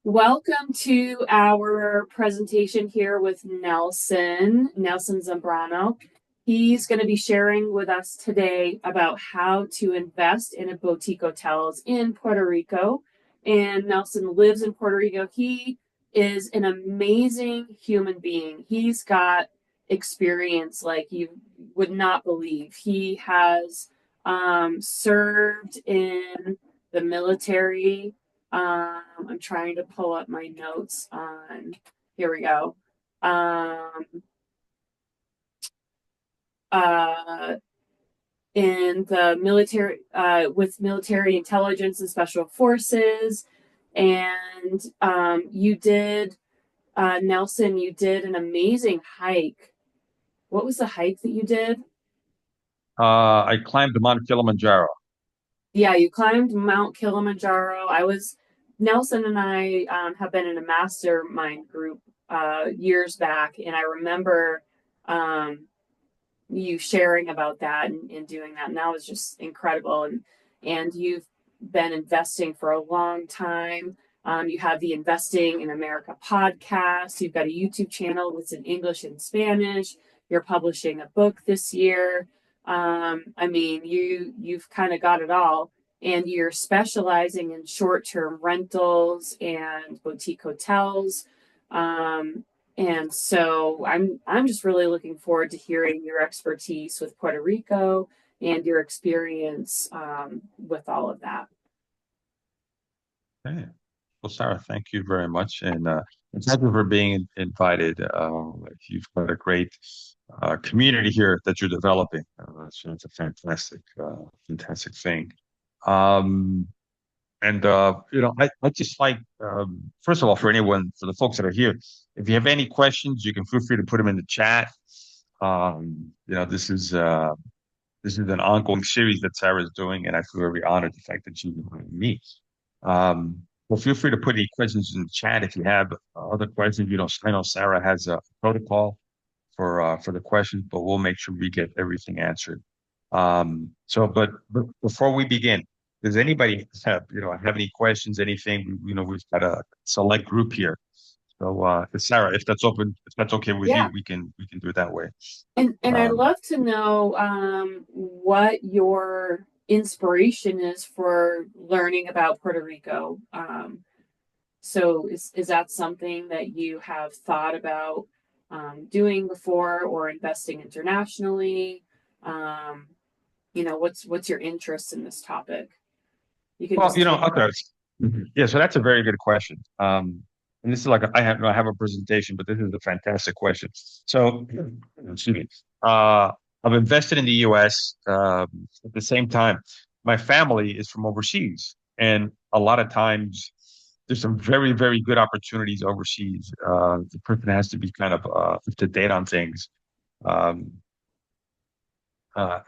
Welcome to our presentation here with Nelson Zambrano. He's going to be sharing with us today about how to invest in a boutique hotels in Puerto Rico. And Nelson lives in Puerto Rico. He is an amazing human being. He's got experience like you would not believe. He has served in the military. I'm trying to pull up my notes on. Here we go. Um, uh, in the military, with military intelligence and special forces, and you did, Nelson. You did an amazing hike. What was the hike that you did? I climbed Mount Kilimanjaro. Yeah, you climbed Mount Kilimanjaro. Nelson and I have been in a mastermind group years back, and I remember um, you sharing about that and doing that, and that was just incredible. And you've been investing for a long time. You have the Investing in America podcast. You've got a YouTube channel that's in English and Spanish. You're publishing a book this year. I mean, you've kind of got it all, and you're specializing in short-term rentals and boutique hotels. Um, and so I'm just really looking forward to hearing your expertise with Puerto Rico and your experience with all of that. Okay. Well, Sarah, thank you very much, and thank you for being invited. You've got a great community here that you're developing. It's a fantastic thing. Um, I just like, first of all, for the folks that are here, if you have any questions, you can feel free to put them in the chat. This is an ongoing series that Sarah's doing, and I feel very honored the fact that she's invited me. Well, feel free to put any questions in the chat if you have other questions. I know Sarah has a protocol for the questions, but we'll make sure we get everything answered. But before we begin, does anybody have any questions? Anything? We've got a select group here. So, Sarah, if that's okay with Yeah. you, we can do it that way. And I'd Um, love to know what your inspiration is for learning about Puerto Rico. So is that something that you have thought about doing before or investing internationally? Um, what's your interest in this topic? You can well, just take. okay. Yeah, so that's a very good question. And this is like I have a presentation, but this is a fantastic question. So, excuse me. I've invested in the U.S. At the same time, my family is from overseas, and a lot of times there's some very good opportunities overseas. The person has to be kind of up to date on things. Um,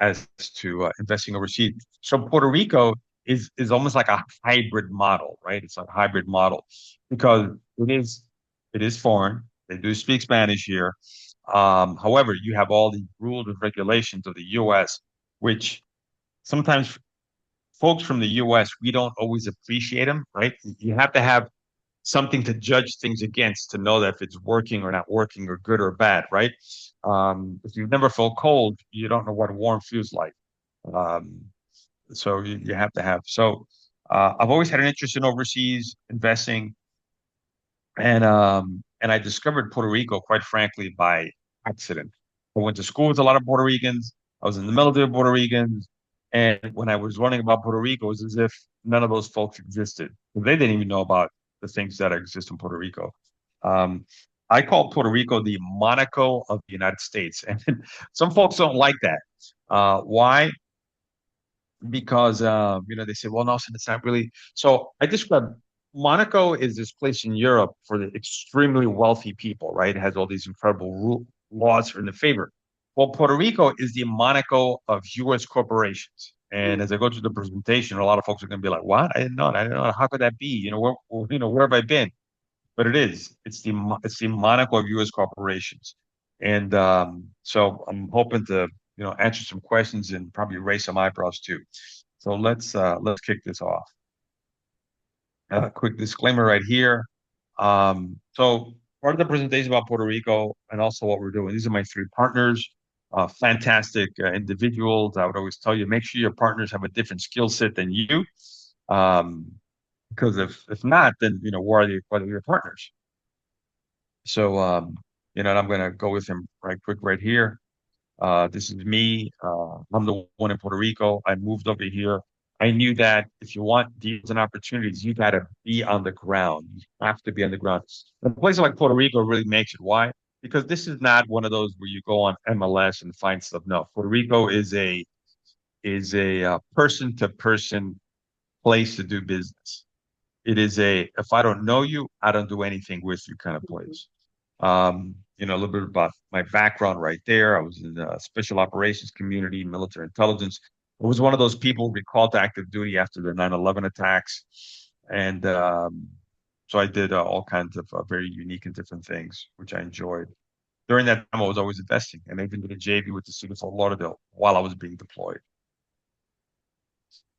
as to investing overseas. So Puerto Rico is almost like a hybrid model, right? It's a hybrid model because it is foreign. They do speak Spanish here. However, you have all the rules and regulations of the U.S., which sometimes folks from the U.S. we don't always appreciate them, right? You have to have something to judge things against to know that if it's working or not working or good or bad, right? If you've never felt cold, you don't know what warm feels like. Um, so you have to have. So I've always had an interest in overseas investing, and I discovered Puerto Rico, quite frankly, by accident. I went to school with a lot of Puerto Ricans. I was in the military of Puerto Ricans, and when I was learning about Puerto Rico, it was as if none of those folks existed. They didn't even know about the things that exist in Puerto Rico. Um, I call Puerto Rico the Monaco of the United States, and some folks don't like that. Why? Because they say, well, no, it's not really. So I describe Monaco is this place in Europe for the extremely wealthy people, right? It has all these incredible laws in the favor. Well, Puerto Rico is the Monaco of U.S. corporations. And as I go through the presentation, a lot of folks are going to be like, "What? I didn't know. I didn't know. How could that be? Where have I been?" But it is. It's the Monaco of U.S. corporations. And so I'm hoping to answer some questions and probably raise some eyebrows too. So let's kick this off. A quick disclaimer right here. So part of the presentation about Puerto Rico and also what we're doing. These are my three partners, fantastic individuals. I would always tell you, make sure your partners have a different skill set than you, um, because if not, then what are your partners? So and I'm gonna go with him right quick right here. This is me. I'm the one in Puerto Rico. I moved over here. I knew that if you want deals and opportunities, you got to be on the ground. You have to be on the ground. And a place like Puerto Rico really makes it. Why? Because this is not one of those where you go on MLS and find stuff. No, Puerto Rico is a person to person place to do business. It is a if I don't know you, I don't do anything with you kind of place. A little bit about my background right there. I was in the special operations community, military intelligence. I was one of those people recalled to active duty after the 9/11 attacks. And so I did all kinds of very unique and different things, which I enjoyed. During that time, I was always investing and I even did a JV with the city of Fort Lauderdale while I was being deployed.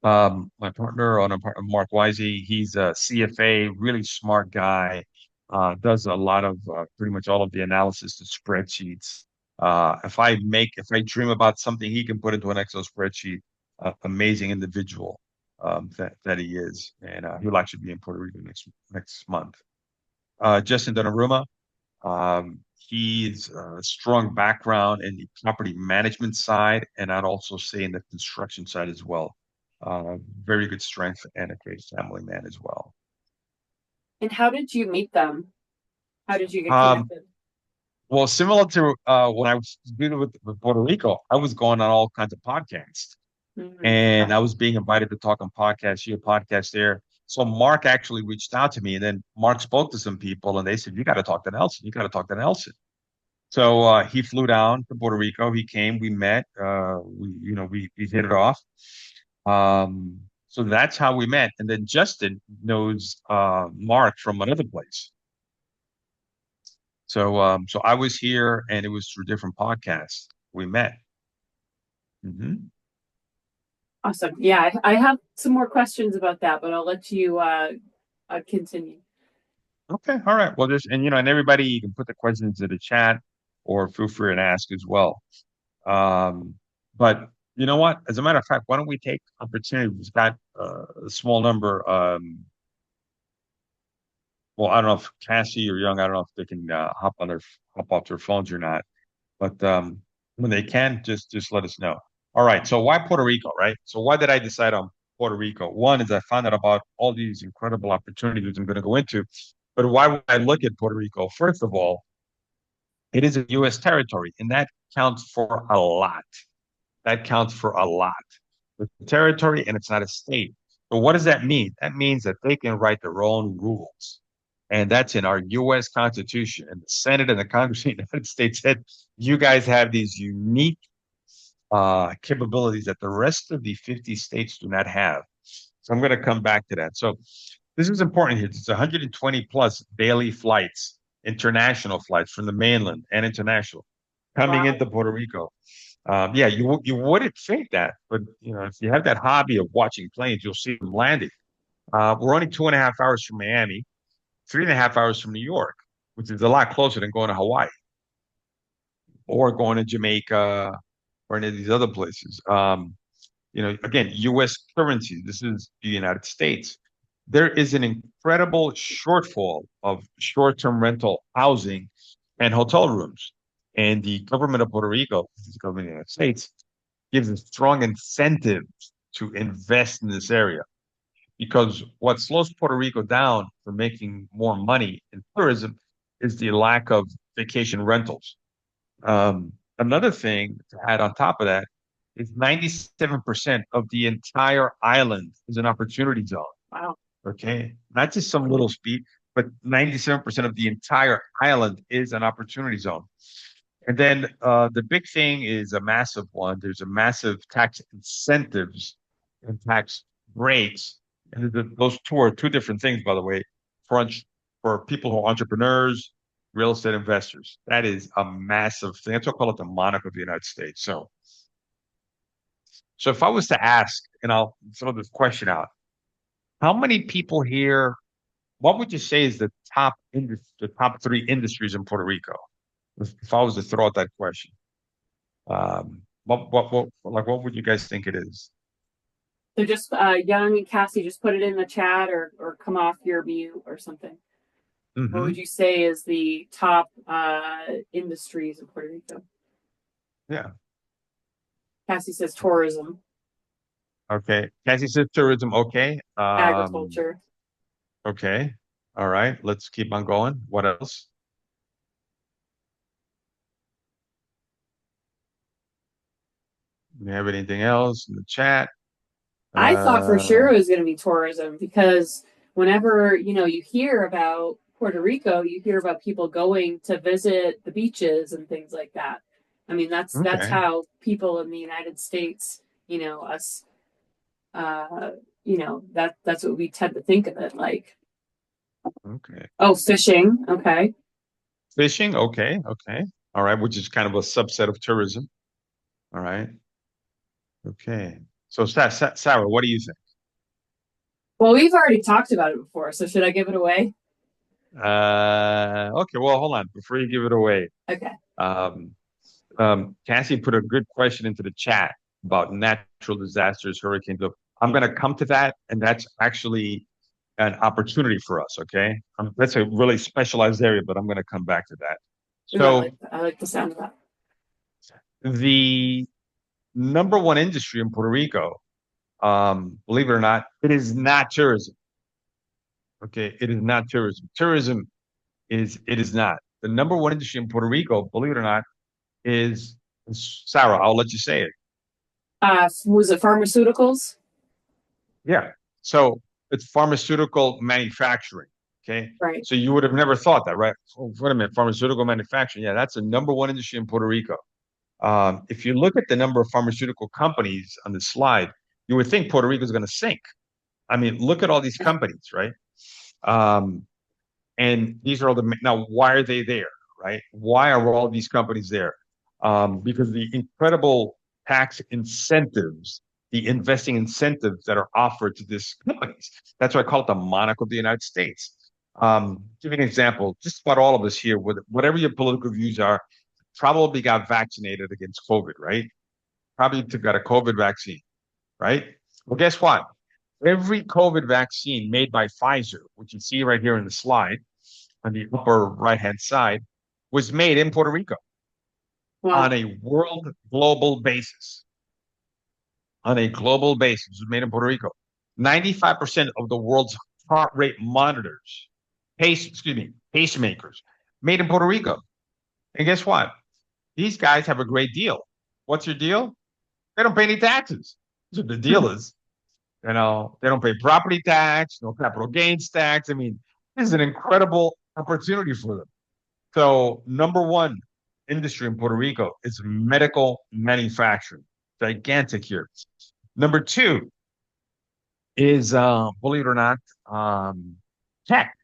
My partner on a part, Mark Wisey, he's a CFA, really smart guy. Does a lot of pretty much all of the analysis to spreadsheets. If I dream about something, he can put into an Excel spreadsheet. Amazing individual that he is, and he'll actually be in Puerto Rico next month. Justin Donnarumma, he's a strong background in the property management side, and I'd also say in the construction side as well. Very good strength and a great family man as well. And how did you meet them? How did you get Um, connected? well, similar to when I was dealing with Puerto Rico, I was going on all kinds of podcasts, Yeah. and I was being invited to talk on podcasts here, podcasts there. So Mark actually reached out to me, and then Mark spoke to some people, and they said, "You got to talk to Nelson. You got to talk to Nelson." So he flew down to Puerto Rico. He came. We met. We hit it off. So that's how we met. And then Justin knows Mark from another place. So I was here, and it was through different podcasts we met. Hmm. Awesome. Yeah, I have some more questions about that, but I'll let you continue. Okay, all right. Well, and everybody, you can put the questions in the chat, or feel free to ask as well. Um, but you know what? As a matter of fact, why don't we take opportunity? We've got a small number. Well, I don't know if Cassie or Young, I don't know if they can hop off their phones or not. But when they can, just let us know. All right. So why Puerto Rico, right? So why did I decide on Puerto Rico? One is I found out about all these incredible opportunities I'm going to go into. But why would I look at Puerto Rico? First of all, it is a U.S. territory, and that counts for a lot. That counts for a lot. It's a territory and it's not a state. But what does that mean? That means that they can write their own rules. And that's in our U.S. Constitution. And the Senate and the Congress of the United States said, you guys have these unique capabilities that the rest of the 50 states do not have. So I'm going to come back to that. So this is important here. It's 120 plus daily flights, international flights from the mainland and international coming Wow. into Puerto Rico. Yeah, you wouldn't think that, but if you have that hobby of watching planes, you'll see them landing. We're only 2.5 hours from Miami, 3.5 hours from New York, which is a lot closer than going to Hawaii or going to Jamaica or any of these other places. Again, U.S. currency. This is the United States. There is an incredible shortfall of short-term rental housing and hotel rooms. And the government of Puerto Rico, the government of the United States, gives a strong incentive to invest in this area. Because what slows Puerto Rico down from making more money in tourism is the lack of vacation rentals. Another thing to add on top of that is 97% of the entire island is an opportunity zone. Wow. Okay. Not just some little speed, but 97% of the entire island is an opportunity zone. And then the big thing is a massive one. There's a massive tax incentives and tax breaks. And those two are two different things, by the way, for, for people who are entrepreneurs, real estate investors. That is a massive thing. That's what I call it the monarch of the United States. So if I was to ask, and I'll throw this question out, how many people here what would you say is the top three industries in Puerto Rico? If I was to throw out that question, like, what would you guys think it is? So just Young and Cassie, just put it in the chat or come off your mute or something. What would Mm-hmm. you say is the top industries in Puerto Rico? Yeah. Cassie says tourism, Okay. Cassie says tourism. Okay. agriculture. Okay. All right. Let's keep on going. What else? Do you have anything else in the chat? I thought for Uh, sure it was going to be tourism because whenever you hear about Puerto Rico, you hear about people going to visit the beaches and things like that. I mean, that's okay. how people in the United States, us, uh, that's what we tend to think of it like. Okay. Oh, fishing. Okay. Fishing. Okay. Okay. All right. Which is kind of a subset of tourism. All right. Okay. So, Sarah, what do you think? Well, we've already talked about it before, so should I give it away? Okay. Well, hold on. Before you give it away, Okay. um, Cassie put a good question into the chat about natural disasters, hurricanes. Look, I'm going to come to that, and that's actually an opportunity for us. Okay, that's a really specialized area, but I'm going to come back to that. Ooh, I So like that. I like the sound of that. the number one industry in Puerto Rico, believe it or not, it is not tourism. Okay, it is not tourism. Tourism is not the number one industry in Puerto Rico. Believe it or not, is Sarah. I'll let you say it. Was it pharmaceuticals? Yeah. So it's pharmaceutical manufacturing. Okay. Right. So you would have never thought that, right? Oh, wait a minute, pharmaceutical manufacturing. Yeah, that's the number one industry in Puerto Rico. If you look at the number of pharmaceutical companies on the slide, you would think Puerto Rico is going to sink. I mean, look at all these companies, right? Um, and these are all the now. Why are they there, right? Why are all these companies there? Because the incredible tax incentives, the investing incentives that are offered to these companies. That's why I call it the monocle of the United States. Give you an example. Just about all of us here, whatever your political views are, probably got vaccinated against COVID, right? Probably got a COVID vaccine, right? Well, guess what? Every COVID vaccine made by Pfizer, which you see right here in the slide, on the upper right hand side was made in Puerto Rico on Wow. a world global basis. On a global basis, it was made in Puerto Rico. 95% of the world's heart rate monitors, pacemakers, made in Puerto Rico. And guess what? These guys have a great deal. What's your deal? They don't pay any taxes. So the deal is, they don't pay property tax, no capital gains tax. I mean, this is an incredible opportunity for them. So, number one industry in Puerto Rico is medical manufacturing, gigantic here. Number two is, believe it or not, um, tech,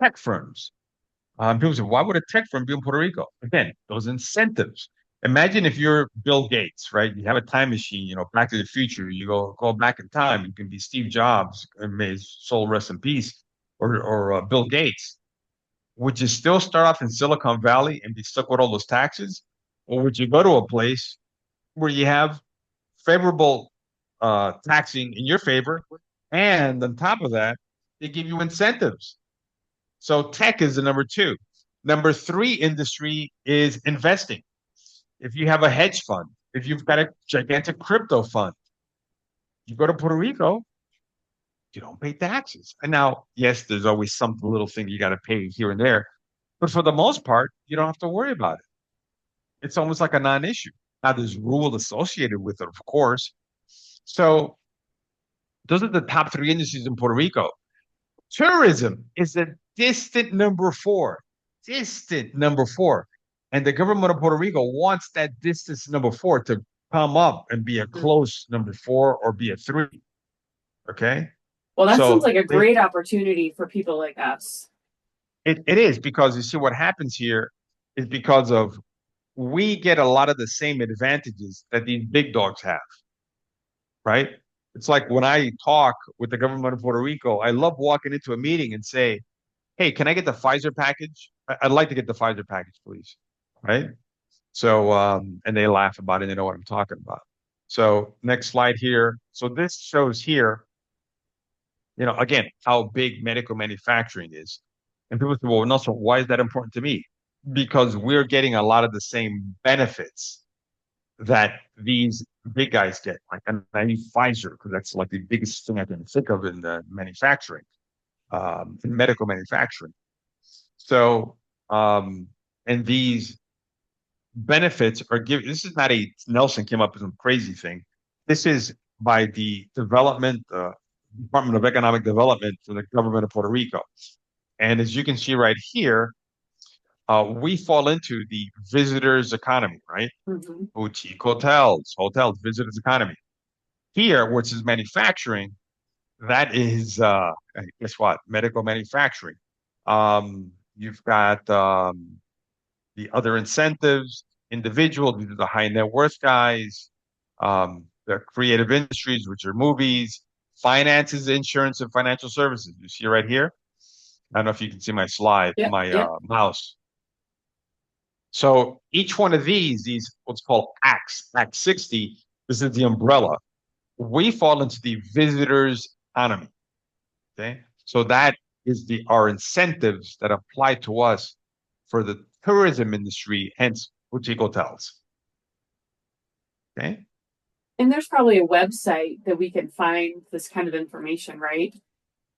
tech firms. People say, why would a tech firm be in Puerto Rico? Again, those incentives. Imagine if you're Bill Gates, right? You have a time machine, Back to the Future. You go back in time. You can be Steve Jobs, and may his soul rest in peace, or Bill Gates. Would you still start off in Silicon Valley and be stuck with all those taxes? Or would you go to a place where you have favorable taxing in your favor? And on top of that, they give you incentives. So tech is the number two. Number three industry is investing. If you have a hedge fund, if you've got a gigantic crypto fund, you go to Puerto Rico, you don't pay taxes. And now, yes, there's always some little thing you got to pay here and there. But for the most part, you don't have to worry about it. It's almost like a non-issue. Now there's rule associated with it, of course. So those are the top three industries in Puerto Rico. Tourism is a distant number four, distant number four. And the government of Puerto Rico wants that distance number four to come up and be a close number four or be a three. Okay. Well, that sounds So like a great opportunity for people like us. it is because you see what happens here is because of we get a lot of the same advantages that these big dogs have, right? It's like when I talk with the government of Puerto Rico, I love walking into a meeting and say, "Hey, can I get the Pfizer package? I'd like to get the Pfizer package, please." Right? So, and they laugh about it. They know what I'm talking about. So, next slide here. So this shows here, again, how big medical manufacturing is. And people say, well, Nelson, why is that important to me? Because we're getting a lot of the same benefits that these big guys get. Like, and I use Pfizer because that's like the biggest thing I can think of in the manufacturing, in medical manufacturing. So, and these benefits are given. This is not a Nelson came up with some crazy thing. This is by the Department of Economic Development for the government of Puerto Rico. And as you can see right here, we fall into the visitors economy, right? Mm-hmm. Boutique hotels, visitors economy. Here, which is manufacturing, that is, guess what? Medical manufacturing. You've got the other incentives, individual, these are the high net worth guys, the creative industries, which are movies, finances, insurance, and financial services. You see right here? I don't know if you can see my slide, Yep. my Yep. mouse. So each one of these what's called Act 60, this is the umbrella. We fall into the visitors economy. Okay. So that is our incentives that apply to us for the tourism industry, hence boutique hotels. Okay. And there's probably a website that we can find this kind of information, right?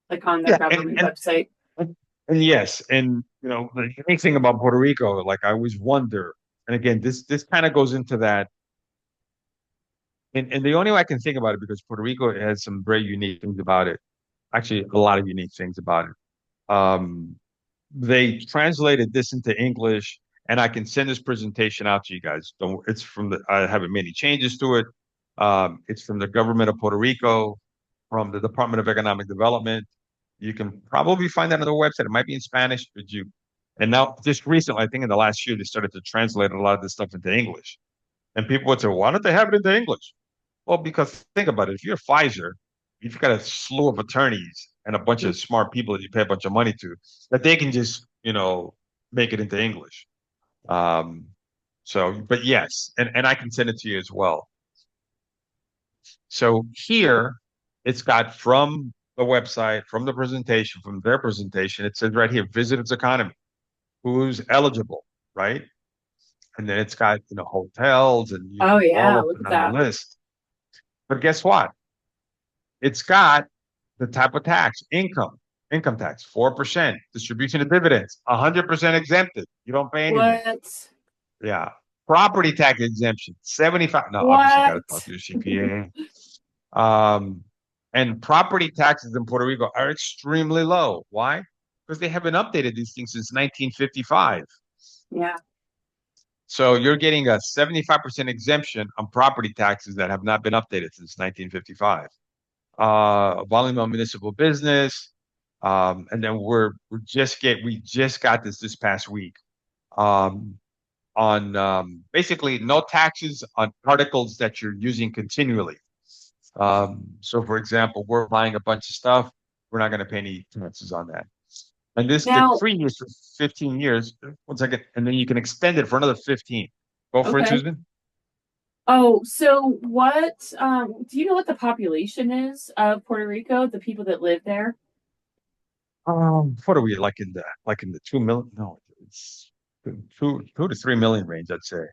Like on their Yeah, government website. and yes, and the unique thing about Puerto Rico, like I always wonder, and again, this kind of goes into that, and the only way I can think about it because Puerto Rico has some very unique things about it. Actually, a lot of unique things about it. They translated this into English, and I can send this presentation out to you guys. Don't, it's from I haven't made any changes to it. It's from the government of Puerto Rico, from the Department of Economic Development. You can probably find that on their website. It might be in Spanish, and now just recently, I think in the last year, they started to translate a lot of this stuff into English. And people would say, why don't they have it into English? Well, because think about it. If you're Pfizer, you've got a slew of attorneys and a bunch of smart people that you pay a bunch of money to that they can just, make it into English. Um, but yes, and I can send it to you as well. So here it's got from the website, from the presentation, from their presentation, it says right here, visitors economy, who's eligible, right? And then it's got, hotels and you Oh can all yeah, up look and at down the that. list. But guess what? It's got the type of tax, income tax, 4%, distribution of dividends, 100% exempted. You don't pay anything. What? Yeah. Property tax exemption, 75. No, obviously you got to talk What? to your CPA. And property taxes in Puerto Rico are extremely low. Why? Because they haven't updated these things since 1955. Yeah. So you're getting a 75% exemption on property taxes that have not been updated since 1955. Volume of municipal business. And then we just got this past week. Um, on basically no taxes on articles that you're using continually. So for example, we're buying a bunch of stuff, we're not going to pay any taxes on that. And the Now, 3 years for 15 years, one second, and then you can extend it for another 15. Go for it, okay. Susan. Oh, so what do you know what the population is of Puerto Rico, the people that live there? What are we like in the 2 million? No, it's two to 3 million range, I'd say.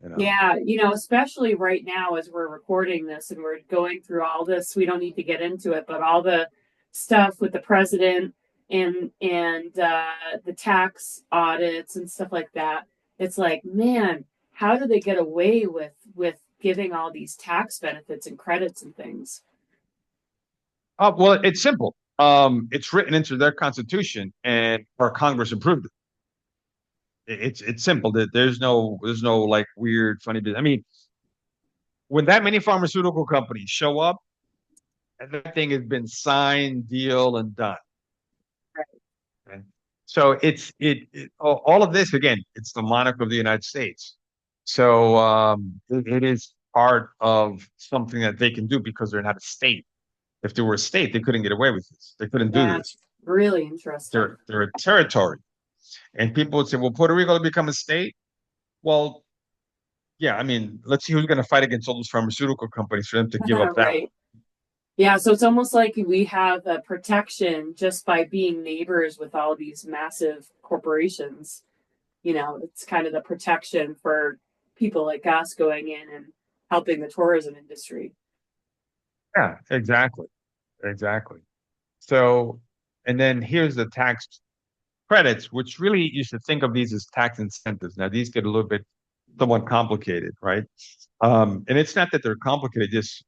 You know. Yeah, especially right now as we're recording this and we're going through all this, we don't need to get into it, but all the stuff with the president and the tax audits and stuff like that. It's like, man, how do they get away with giving all these tax benefits and credits and things? Well, it's simple. It's written into their constitution, and our Congress approved it. It's simple. There's no like weird funny business. I mean, when that many pharmaceutical companies show up, and that thing has been signed, deal, and done. Okay? So all of this again. It's the monarch of the United States. So it is part of something that they can do because they're not a state. If they were a state, they couldn't get away with this. They couldn't do this. That's really interesting. They're a territory. And people would say, well, Puerto Rico will become a state. Well, yeah, I mean, let's see who's going to fight against all those pharmaceutical companies for them to give up that. Right. Yeah, so it's almost like we have a protection just by being neighbors with all these massive corporations. It's kind of the protection for people like us going in and helping the tourism industry. Yeah, exactly. Exactly. So, and then here's the tax credits, which really you should think of these as tax incentives. Now, these get a little bit somewhat complicated, right? And it's not that they're complicated, just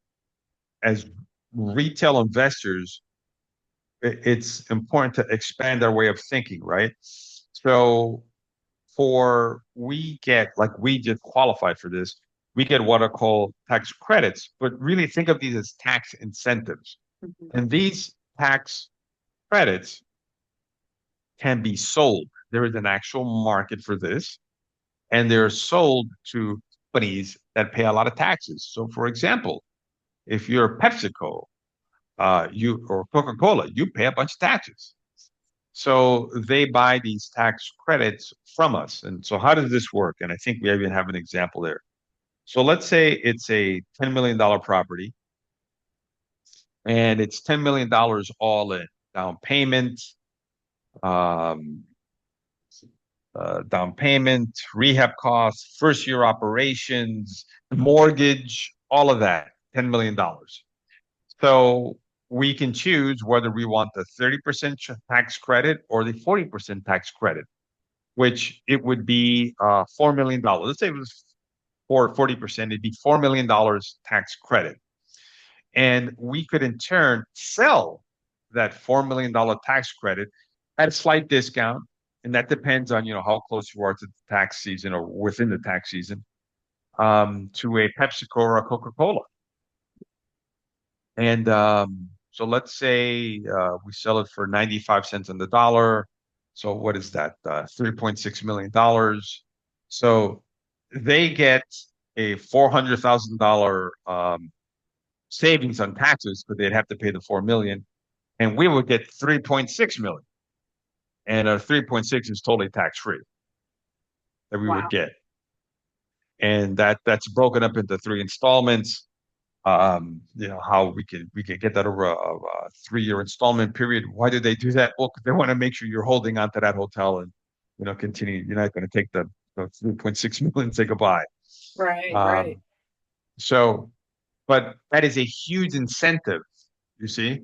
as retail investors, it's important to expand our way of thinking, right? So we get, like we just qualified for this, we get what are called tax credits, but really think of these as tax incentives. Mhm. And these tax credits can be sold. There is an actual market for this, and they're sold to companies that pay a lot of taxes. So, for example, if you're PepsiCo, you or Coca-Cola, you pay a bunch of taxes. So they buy these tax credits from us. And so how does this work? And I think we even have an example there. So let's say it's a $10 million property and it's $10 million all in down payment, um, rehab costs, first year operations, mortgage, all of that, $10 million. So we can choose whether we want the 30% tax credit or the 40% tax credit, which it would be $4 million. Let's say it was for 40%, it'd be $4 million tax credit. And we could in turn sell that $4 million tax credit at a slight discount. And that depends on, how close you are to the tax season or within the tax season, to a PepsiCo or a Coca-Cola. And so let's say we sell it for 95 cents on the dollar. So what is that? $3.6 million. So they get a $400,000 savings on taxes because they'd have to pay the 4 million, and we would get 3.6 million. And 3.6 is totally tax free that we would Wow. get. And that's broken up into three installments. How we could get that over a 3-year installment period. Why do they do that? Well, 'cause they want to make sure you're holding on to that hotel and continue. You're not going to take the 3.6 million and say goodbye. Right, right. Um, so, but that is a huge incentive, you see.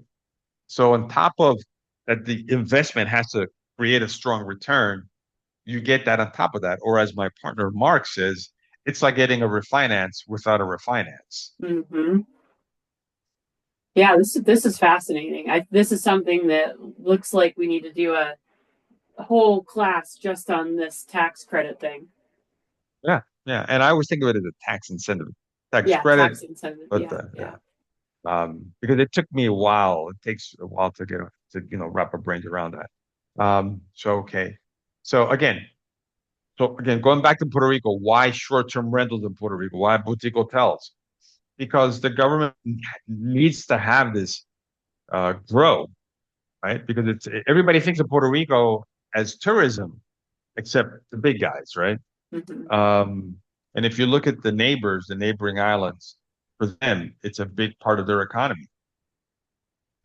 So on top of that, the investment has to create a strong return. You get that on top of that. Or as my partner Mark says, it's like getting a refinance without a refinance. Hmm. Yeah, this is fascinating. This is something that looks like we need to do a whole class just on this tax credit thing. Yeah, yeah. And I always think of it as a tax incentive, tax Yeah, credit, tax incentive. but Yeah, yeah, yeah. because it took me a while. It takes a while to get to wrap our brains around that. So okay, so again, going back to Puerto Rico, why short-term rentals in Puerto Rico? Why boutique hotels? Because the government needs to have this grow, right? Because it's everybody thinks of Puerto Rico as tourism, except the big guys, right? Hmm. Um, and if you look at the neighbors, the neighboring islands, for them, it's a big part of their economy.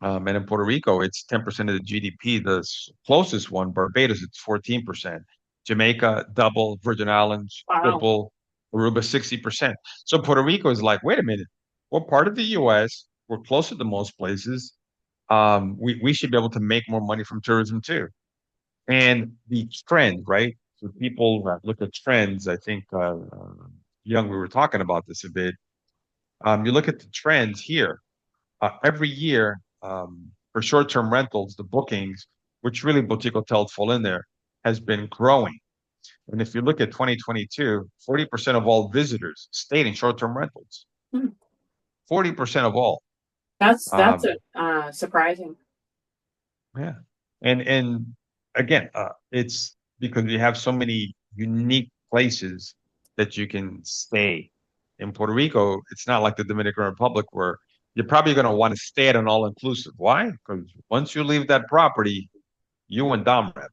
And in Puerto Rico, it's 10% of the GDP. The closest one, Barbados, it's 14%. Jamaica, double. Virgin Islands, Wow. triple. Aruba, 60%. So Puerto Rico is like, wait a minute, we're part of the US. We're closer to most places. We should be able to make more money from tourism too. And the trend, right? So people look at trends. I think, Young, we were talking about this a bit. You look at the trends here. Every year, for short-term rentals, the bookings, which really boutique hotels fall in there, has been growing. And if you look at 2022, 40% of all visitors stayed in short-term rentals. Hmm. 40% of all. That's Um, surprising. yeah. And again, it's because we have so many unique places that you can stay. In Puerto Rico, it's not like the Dominican Republic where you're probably going to want to stay at an all-inclusive. Why? Because once you leave that property, you and Dom rep.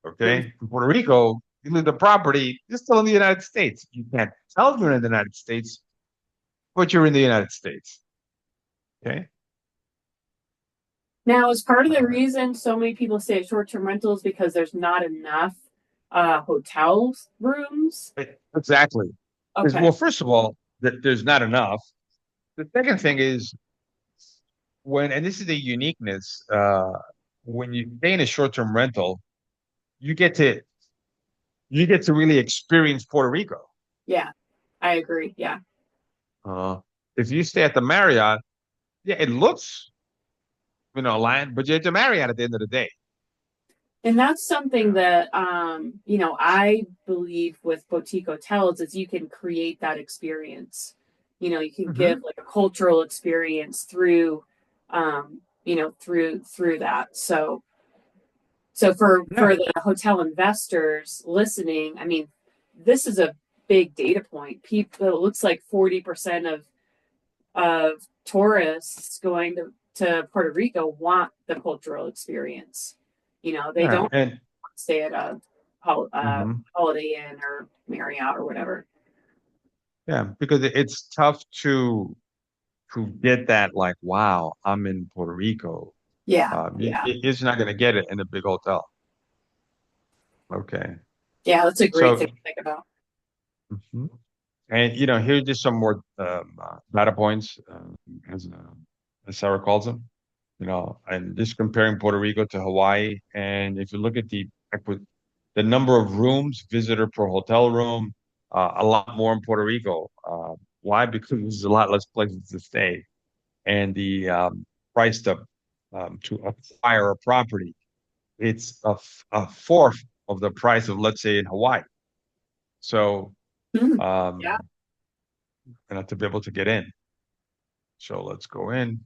Mm. Okay. In Puerto Rico, you leave the property, you're still in the United States. You can't tell you're in the United States, but you're in the United States. Okay. Now, is part of the Uh, reason so many people stay at short-term rentals because there's not enough hotel rooms? exactly. Okay. Well, first of all, that there's not enough. The second thing is and this is the uniqueness, when you stay in a short-term rental, you get to you get to really experience Puerto Rico. Yeah, I agree. Yeah. Uh, if you stay at the Marriott, yeah, it looks, land, but you're at the Marriott at the end of the day. And that's something Yeah. that I believe with boutique hotels is you can create that experience. You can give Hmm. like a cultural experience through through that. So Yeah. for the hotel investors listening, I mean, this is a big data point. People, it looks like 40% of tourists going to Puerto Rico want the cultural experience. They Yeah. don't And stay at a mhm. Holiday Inn or Marriott or whatever. Yeah, because it's tough to get that, like, wow, I'm in Puerto Rico. Yeah, yeah, You're just not going to get it in a big hotel. Okay. yeah. That's a great thing So, to think about. mhm. And here's just some more data points, as as Sarah calls them. And just comparing Puerto Rico to Hawaii, and if you look at the number of rooms, visitor per hotel room, a lot more in Puerto Rico. Why? Because there's a lot less places to stay, and the price to acquire a property, it's a fourth of the price of, let's say, in Hawaii. So, Mm, yeah. um, to be able to get in. So let's go in.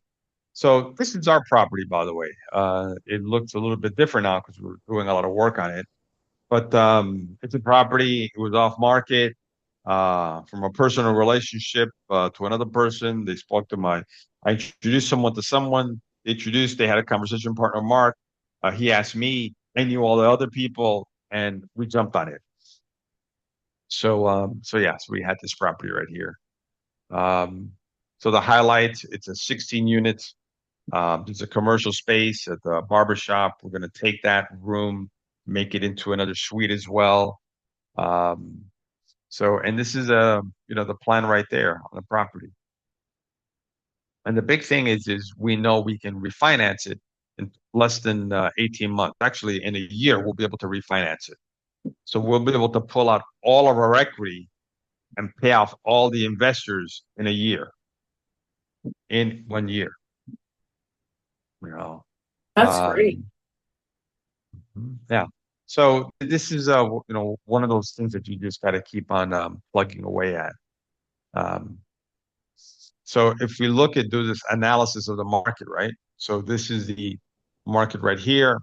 So this is our property, by the way. It looks a little bit different now because we're doing a lot of work on it. But it's a property. It was off market, from a personal relationship to another person. They spoke to I introduced someone to someone. They introduced. They had a conversation partner, Mark. He asked me. I knew all the other people, and we jumped on it. So yeah, so we had this property right here. Um, so the highlights, it's a 16 units. There's a commercial space at the barber shop. We're going to take that room, make it into another suite as well. Um, and this is the plan right there on the property. And the big thing is we know we can refinance it in less than 18 months. Actually, in a year, we'll be able to refinance it. So we'll be able to pull out all of our equity and pay off all the investors in 1 year. You know, That's great. um, yeah. So this is one of those things that you just got to keep on plugging away at. Um, so if we do this analysis of the market, right? So this is the market right here.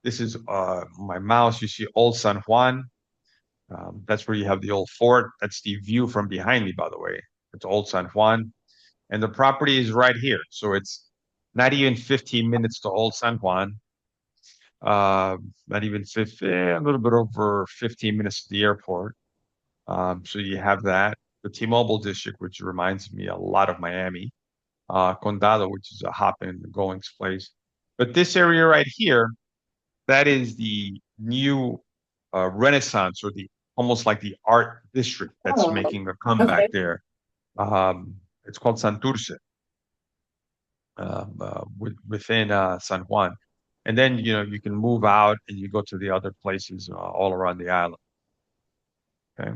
This is my mouse. You see Old San Juan. That's where you have the old fort. That's the view from behind me, by the way. It's Old San Juan. And the property is right here. So it's not even 15 minutes to Old San Juan. Uh, Not even 50, a little bit over 15 minutes to the airport. So you have that. The T-Mobile district, which reminds me a lot of Miami. Condado, which is a hop and goings place. But this area right here, that is the new Renaissance, or the almost like the art district that's Oh, making a comeback okay. there. It's called Santurce, within San Juan. And then, you can move out and you go to the other places all around the island. Okay.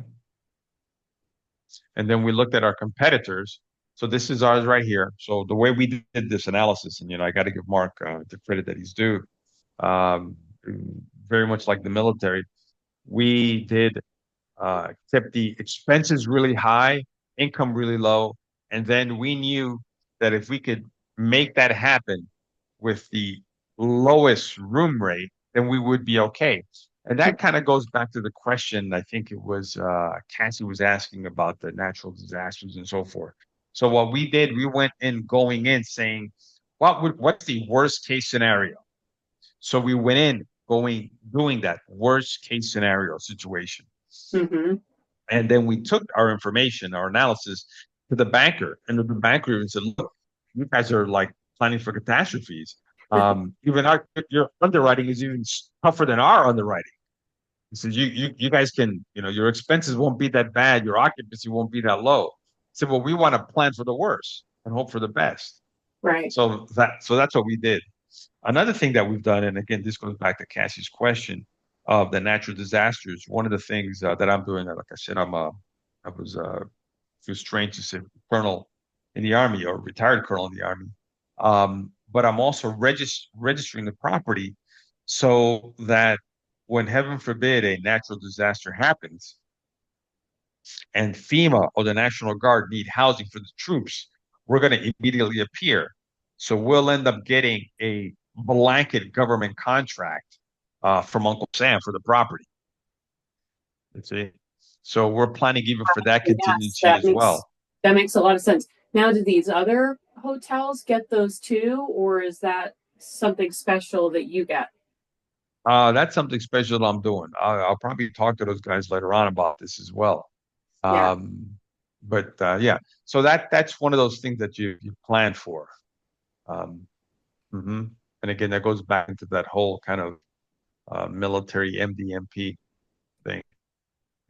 And then we looked at our competitors. So this is ours right here. So the way we did this analysis, and I got to give Mark the credit that he's due. Um, Very much like the military, we did kept the expenses really high, income really low, and then we knew that if we could make that happen with the lowest room rate, then we would be okay. And that kind of goes back to the question, I think it was Cassie was asking about the natural disasters and so forth. So what we did, we went in going in saying, what's the worst case scenario? So we went in doing that worst case scenario situation. Mm-hmm. And then we took our information, our analysis to the banker. And the banker even said, look, you guys are like planning for catastrophes. Even your underwriting is even tougher than our underwriting. He says, you guys can, your expenses won't be that bad. Your occupancy won't be that low. He said, well, we want to plan for the worst and hope for the best. Right. So that's what we did. Another thing that we've done, and again, this goes back to Cassie's question of the natural disasters. One of the things that I'm doing, like I said, I was feels strange to say colonel in the army or retired colonel in the army, but I'm also registering the property so that when heaven forbid a natural disaster happens and FEMA or the National Guard need housing for the troops, we're going to immediately appear. So we'll end up getting a blanket government contract from Uncle Sam for the property. You see? So we're planning even for that Yes, contingency as well. that makes a lot of sense. Now, do these other hotels get those too, or is that something special that you get? That's something special that I'm doing. I'll probably talk to those guys later on about this as well. Yeah. Um, but yeah, so that's one of those things that you plan for. Um, hmm And again, that goes back into that whole kind of military MDMP thing.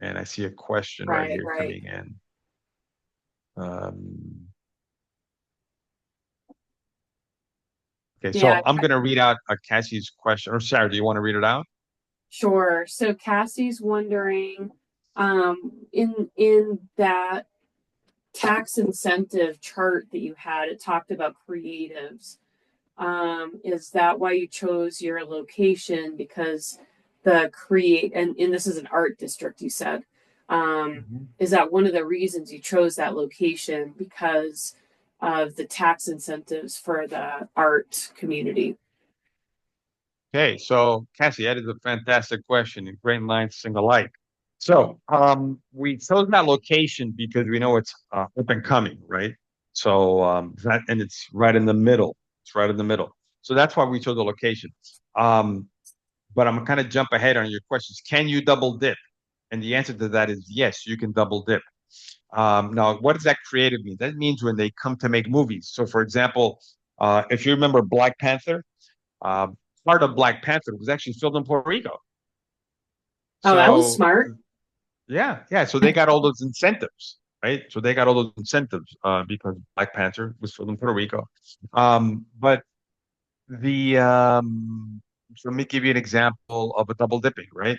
And I see a question right Right, here right. coming in. Um, okay, Yeah, so I'm going to read out Cassie's question. Or Sarah, do you want to read it out? sure. So Cassie's wondering, in that tax incentive chart that you had, it talked about creatives. Is that why you chose your location? Because the create and this is an art district, you said. Mhm. Is that one of the reasons you chose that location because of the tax incentives for the art community? Okay, so Cassie, that is a fantastic question and great minds sing alike. So we chose that location because we know it's up and coming, right? So and it's right in the middle. It's right in the middle. So that's why we chose the location. Um, but I'm kind of jump ahead on your questions. Can you double dip? And the answer to that is yes, you can double dip. Now, what does that creative mean? That means when they come to make movies. So, for example, if you remember Black Panther, uh, part of Black Panther was actually filmed in Puerto Rico. Oh, that was So smart. yeah, yeah. So they got all those incentives, right? So they got all those incentives because Black Panther was filmed in Puerto Rico. But the so let me give you an example of a double dipping, right?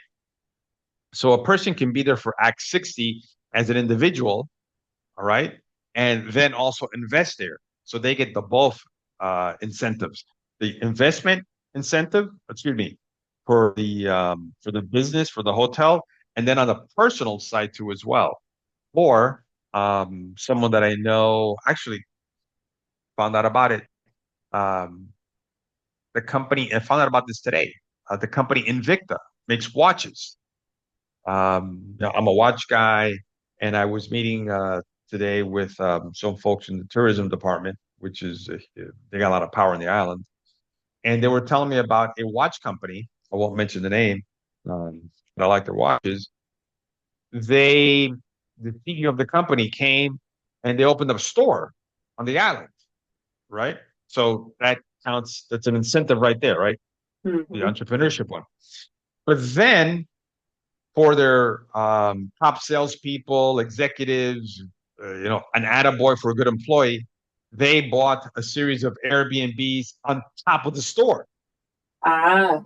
So a person can be there for Act 60 as an individual, all right, and then also invest there. So they get the both incentives, the investment incentive, excuse me, for the business for the hotel, and then on the personal side too as well. Or someone that I know actually found out about it. Um, the company, I found out about this today. The company Invicta makes watches. I'm a watch guy, and I was meeting today with some folks in the tourism department, which is they got a lot of power in the island, and they were telling me about a watch company. I won't mention the name, but I like their watches. They, the CEO of the company came and they opened up a store on the island, right? So that counts. That's an incentive right there, right? The Mm-hmm. entrepreneurship one. But then for their top salespeople, executives, an attaboy for a good employee, they bought a series of Airbnbs on top of the store. Ah,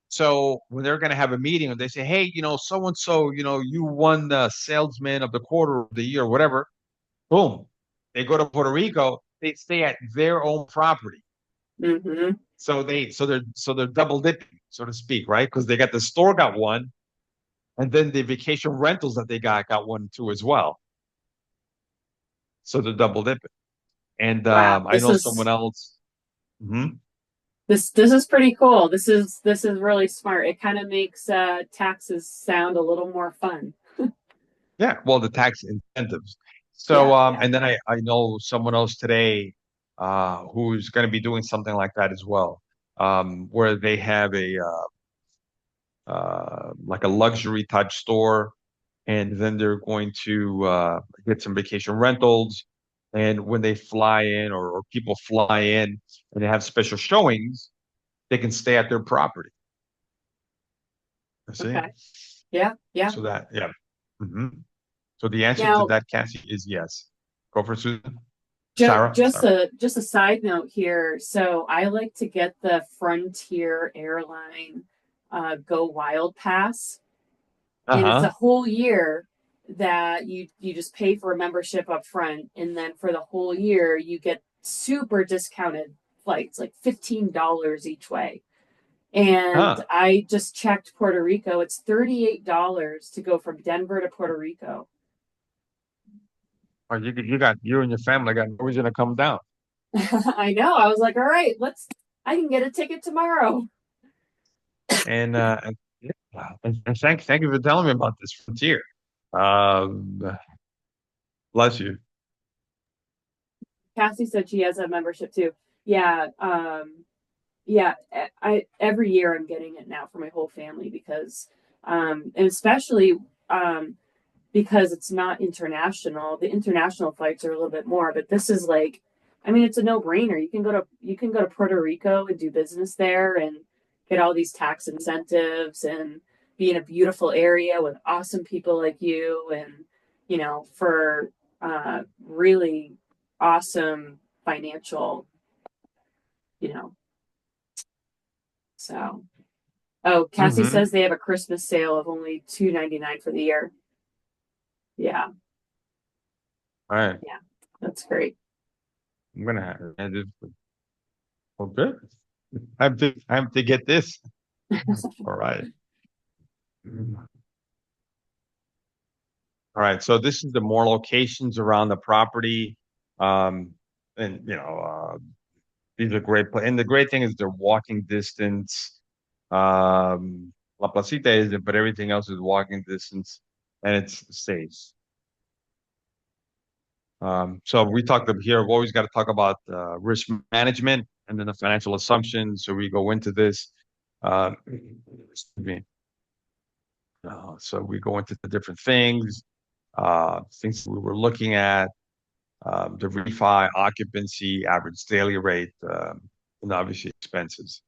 So when they're going to have a meeting and they say, hey, so and so, you won the salesman of the quarter of the year, or whatever, boom, they go to Puerto Rico, they stay at their own property. mm-hmm. So they're double dipping, so to speak, right? Because they got the store got one, and then the vacation rentals that they got one too as well. So they're double dipping. And Wow. I know someone else. Mhm. This is pretty cool. This is really smart. It kind of makes taxes sound a little more fun. Yeah, well, the tax incentives. So, Yeah, yeah. and then I know someone else today, who's going to be doing something like that as well, where they have like a luxury type store, and then they're going to get some vacation rentals. And when they fly in, or people fly in and they have special showings, they can stay at their property. I see. Okay. Yeah, yeah. So that, yeah. hmm So the answer to Now, that, Cassie, is yes. Go for it, Susan. just Sarah, just sorry. a just a side note here. So I like to get the Frontier Airline Go Wild Pass, and it's a Uh-huh. whole year that you just pay for a membership up front, and then for the whole year you get super discounted flights, like $15 each way. And Huh. I just checked Puerto Rico. It's $38 to go from Denver to Puerto Rico. Oh, you and your family got no reason to come down. I know. I was like, all right, I can get a ticket tomorrow. And yeah, and thank you for telling me about this frontier. Um, bless you. Cassie said she has a membership too. Yeah. Yeah. Every year I'm getting it now for my whole family because, and especially, um, because it's not international. The international flights are a little bit more, but this is like, I mean, it's a no-brainer. You can go to Puerto Rico and do business there and get all these tax incentives and be in a beautiful area with awesome people like you and for really awesome financial, you know. So, oh, Cassie Mm-hmm. says they have a Christmas sale of only $2.99 for the year. Yeah, All right. yeah, that's great. I'm gonna have well, good. I have to get this. All right. All right. So this is the more locations around the property. Um, and these are great. And the great thing is they're walking distance. La Placita isn't, but everything else is walking distance, and it's safe. So we talked up here. We've always got to talk about risk management and then the financial assumptions. So we go into this. Excuse me. So we go into the different things we were looking at, the refi, occupancy, average daily rate, and obviously expenses.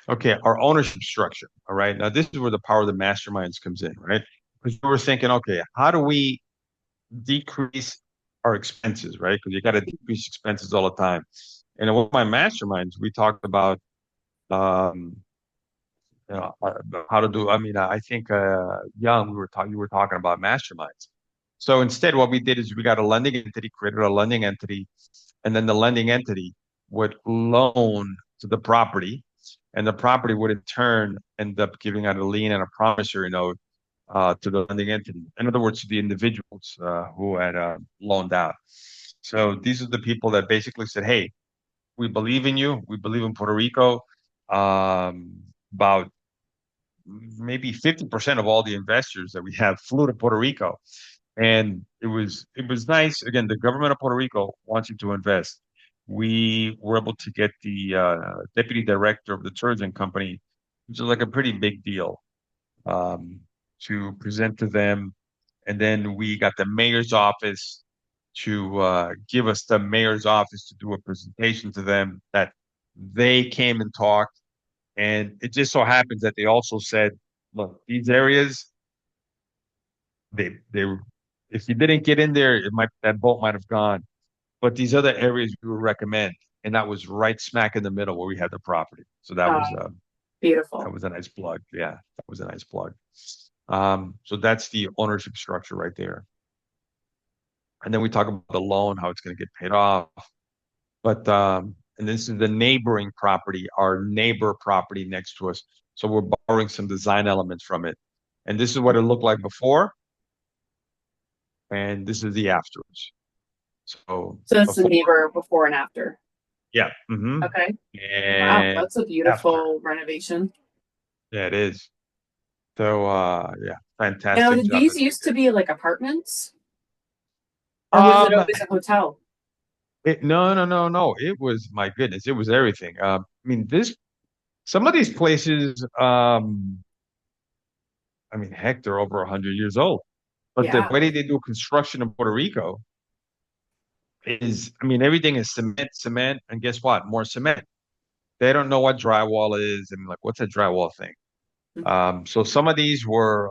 Okay, our ownership structure. All right. Now this is where the power of the masterminds comes in, right? Because we were thinking, okay, how do we decrease our expenses, right? Because you got to decrease expenses all the time. And in one of my masterminds, we talked about um, how to do. I mean, I think Young, you were talking about masterminds. So instead, what we did is we got a lending entity, created a lending entity, and then the lending entity would loan to the property, and the property would in turn end up giving out a lien and a promissory note to the lending entity. In other words, to the individuals who had loaned out. So these are the people that basically said, "Hey, we believe in you. We believe in Puerto Rico." About maybe 50% of all the investors that we have flew to Puerto Rico, and it was nice. Again, the government of Puerto Rico wants you to invest. We were able to get the deputy director of the tourism company, which is like a pretty big deal, um, to present to them. And then we got the mayor's office to give us the mayor's office to do a presentation to them that they came and talked. And it just so happens that they also said, look, these areas, they if you didn't get in there, that boat might have gone. But these other areas we would recommend, and that was right smack in the middle where we had the property. So that Beautiful. was a nice plug. Yeah, that was a nice plug. So that's the ownership structure right there. And then we talk about the loan, how it's going to get paid off. But and this is the neighboring property, our neighbor property next to us. So we're borrowing some design elements from it. And this is what it looked like before, and this is the afterwards. So So that's the before, neighbor before and after. Yeah. Okay. Wow, And that's a after, beautiful renovation. yeah, it is. So, yeah, Now, fantastic did job these that they used to did. be like apartments, or was it Um, always a hotel? no, no, no, no. It was, my goodness, it was everything. I mean, some of these places, I mean, heck, they're over 100 years old. But the Yeah. way they do construction in Puerto Rico is, I mean, everything is cement, cement, and guess what? More cement. They don't know what drywall is, and like, what's a drywall thing? So some of these were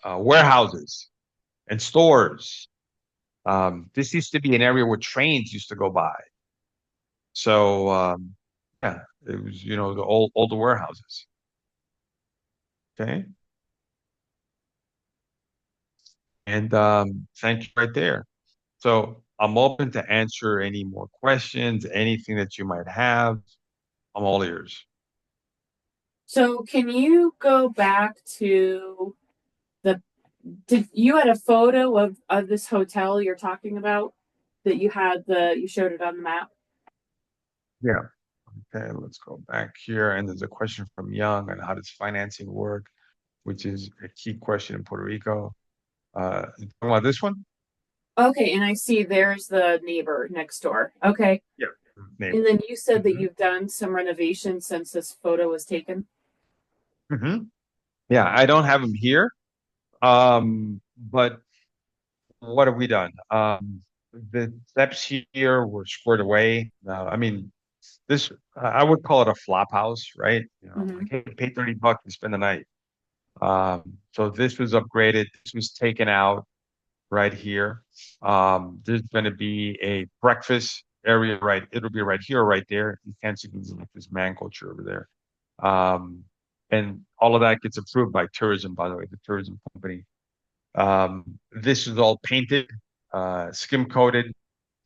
warehouses and stores. This used to be an area where trains used to go by. So yeah, it was, the older warehouses. Okay. And thank you right there. So I'm open to answer any more questions, anything that you might have. I'm all ears. So can you go back to the did you had a photo of this hotel you're talking about that you showed it on the map? Yeah. Okay, let's go back here. And there's a question from Young on how does financing work, which is a key question in Puerto Rico. You talking about this one? Okay, and I see there's the neighbor next door. Okay. Yeah. Neighbor. And then you said that hmm you've done some renovations since this photo was taken. hmm Yeah, I don't have them here. But what have we done? The steps here were squared away. I mean, this I would call it a flop house, right? Like, Hmm. hey, pay $30 and spend the night. So this was upgraded. This was taken out right here. There's going to be a breakfast area, right? It'll be right here, or right there. You can't see this man culture over there. Um, and all of that gets approved by tourism, by the way, the tourism company. This is all painted, skim coated.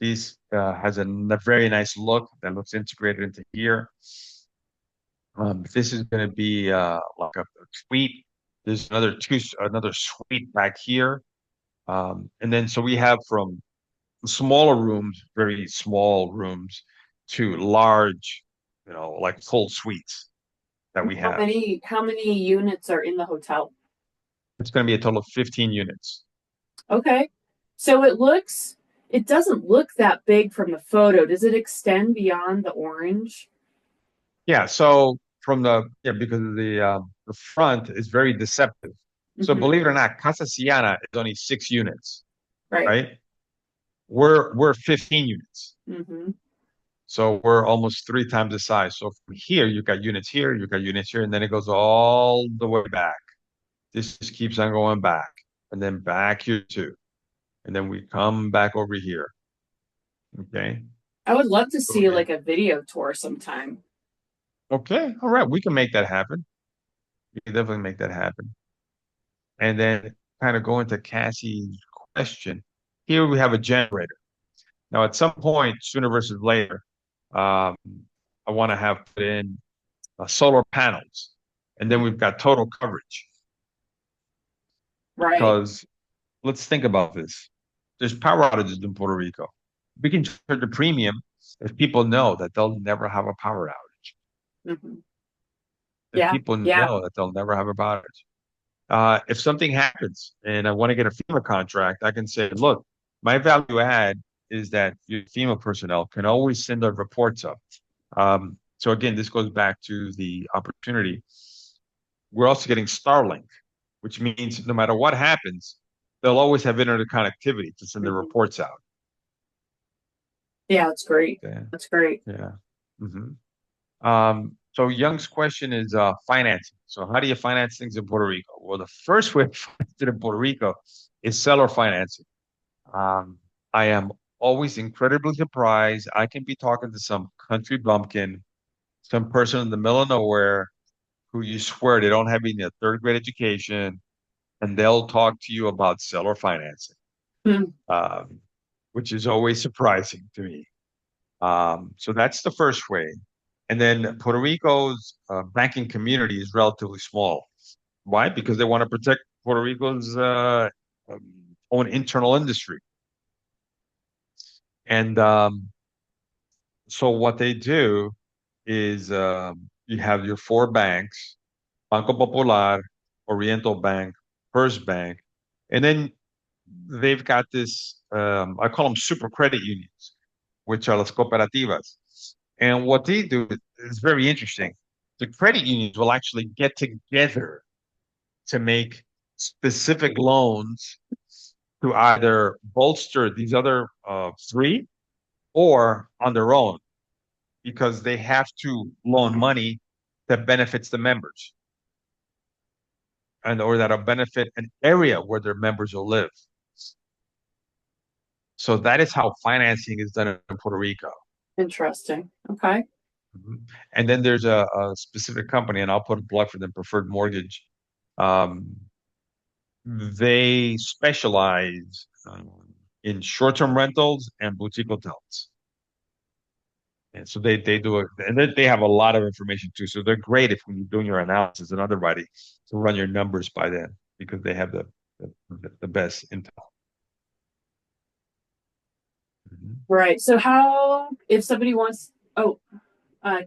This has a very nice look that looks integrated into here. This is going to be like a suite. There's another suite back here. And then so we have from smaller rooms, very small rooms, to large, like full suites that we have. How many units are in the hotel? It's going to be a total of 15 units. Okay. So it doesn't look that big from the photo. Does it extend beyond the orange? Yeah. So because of the front is very deceptive. So Hmm. believe it or not, Casa Siana is only 6 units, Right. right? We're 15 units. Hmm. So we're almost three times the size. So from here, you got units here, you got units here, and then it goes all the way back. This just keeps on going back, and then back here too, and then we come back over here. Okay. I would love to So see like a video tour sometime. okay, all right, we can make that happen. We can definitely make that happen. And then kind of go into Cassie's question. Here we have a generator. Now, at some point, sooner versus later, um, I want to have put in solar panels, and then we've got total coverage. Right. Because let's think about this. There's power outages in Puerto Rico. We can charge the premium if people know that they'll never have a power outage. Hmm. If Yeah. people Yeah. know that they'll never have a power outage. If something happens and I want to get a FEMA contract, I can say, look, my value add is that your FEMA personnel can always send their reports up. So again, this goes back to the opportunity. We're also getting Starlink, which means no matter what happens, they'll always have internet connectivity to send the Hmm. reports out. Yeah, it's great. Yeah. That's great. Yeah. hmm so Young's question is financing. So how do you finance things in Puerto Rico? Well, the first way to finance it in Puerto Rico is seller financing. Um, I am always incredibly surprised. I can be talking to some country bumpkin, some person in the middle of nowhere who you swear they don't have even a third grade education, and they'll talk to you about seller financing, Hmm. um, which is always surprising to me. So that's the first way. And then Puerto Rico's banking community is relatively small. Why? Because they want to protect Puerto Rico's um, own internal industry. And So what they do is you have your four banks, Banco Popular, Oriental Bank, First Bank, and then they've got this, I call them super credit unions, which are las cooperativas. And what they do is very interesting. The credit unions will actually get together to make specific loans to either bolster these other three or on their own because they have to loan money that benefits the members and or that'll benefit an area where their members will live. So that is how financing is done in Puerto Rico. Interesting. Okay. Mhm. And then there's a specific company, and I'll put a plug for them, Preferred Mortgage. Um, they specialize in short-term rentals and boutique hotels. And so they do it, and they have a lot of information too. So they're great if when you're doing your analysis and underwriting to run your numbers by them because they have the best intel. Mhm. Right. So how, if somebody wants, oh,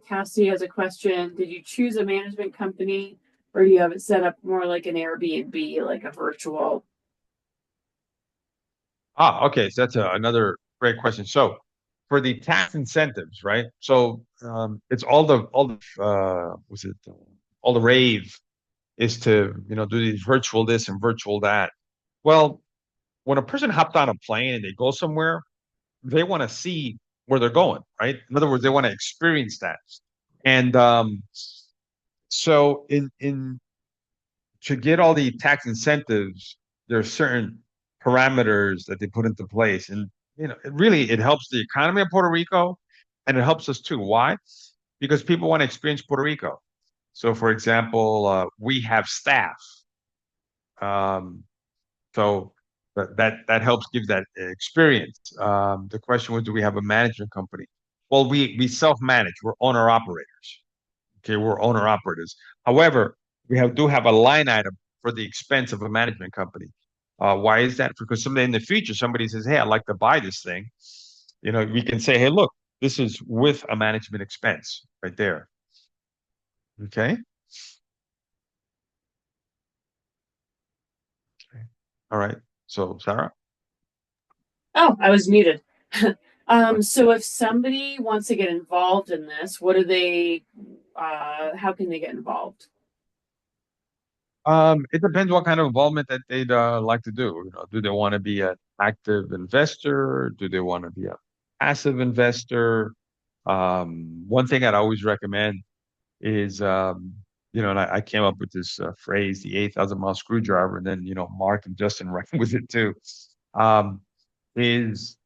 Cassie has a question. Did you choose a management company or do you have it set up more like an Airbnb, like a virtual? Okay. So that's another great question. So for the tax incentives, right? So it's was it all the rave is to do these virtual this and virtual that. Well, when a person hopped on a plane and they go somewhere, they want to see where they're going, right? In other words, they want to experience that. And so in to get all the tax incentives, there are certain parameters that they put into place, and it helps the economy of Puerto Rico, and it helps us too. Why? Because people want to experience Puerto Rico. So, for example, we have staff, um, so that helps give that experience. The question was, do we have a management company? Well, we self-manage. We're owner operators. Okay, we're owner operators. However, do have a line item for the expense of a management company. Why is that? Because someday in the future, somebody says, "Hey, I'd like to buy this thing." We can say, "Hey, look, this is with a management expense right there." Okay. Okay. All right. So, Sarah. Oh, I was muted. So if somebody wants to get involved in this, what do they, how can they get involved? It depends what kind of involvement that they'd like to do. Do they want to be an active investor? Do they want to be a passive investor? One thing I'd always recommend is, and I came up with this phrase, the 8,000 mile screwdriver, and then, Mark and Justin ran with it too, um, is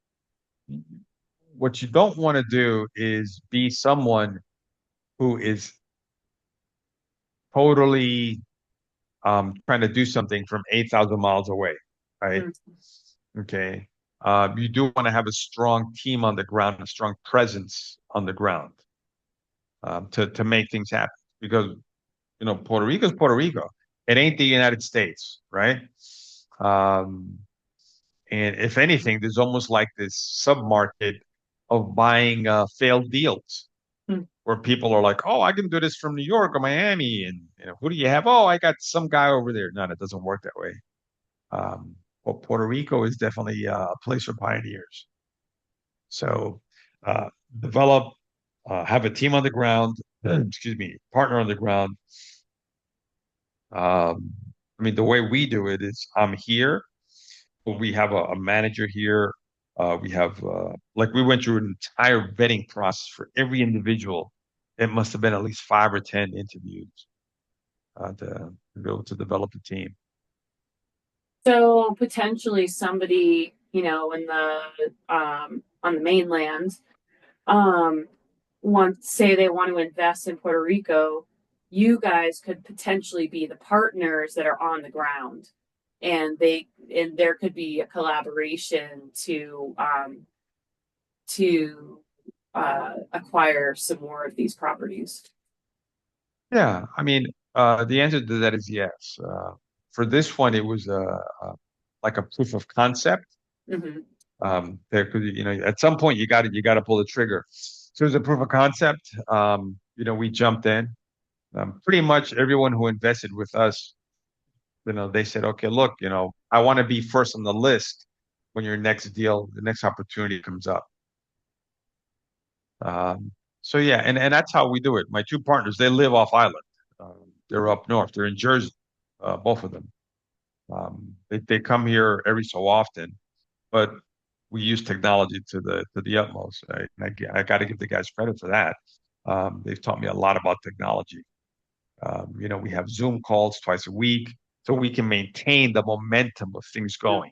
what you don't want to do is be someone who is totally trying to do something from 8,000 miles away, right? Mm. Okay. You do want to have a strong team on the ground, a strong presence on the ground to make things happen because Puerto Rico is Puerto Rico. It ain't the United States, right? Um, and if anything, there's almost like this submarket of buying failed deals Mm. where people are like, "Oh, I can do this from New York or Miami," and who do you have? Oh, I got some guy over there. No, it doesn't work that way. Well, Puerto Rico is definitely a place for pioneers. So uh, develop, have a team on the ground, excuse me, partner on the ground. I mean, the way we do it is I'm here, but we have a manager here. We have, like, we went through an entire vetting process for every individual. It must have been at least 5 or 10 interviews to be able to develop a team. So potentially somebody, in the on the mainland, um, want say they want to invest in Puerto Rico, you guys could potentially be the partners that are on the ground, and there could be a collaboration to acquire some more of these properties. Yeah, I mean, the answer to that is yes. For this one, it was like a proof of concept. Hmm. There could, at some point you got to pull the trigger. So it was a proof of concept. We jumped in. Pretty much everyone who invested with us, they said, okay, look, I want to be first on the list when your next deal, the next opportunity comes up. Um, so yeah, and that's how we do it. My two partners, they live off island. They're up north. They're in Jersey, both of them. They come here every so often, but we use technology to the utmost. I got to give the guys credit for that. They've taught me a lot about technology. We have Zoom calls twice a week, so we can maintain the momentum of things going.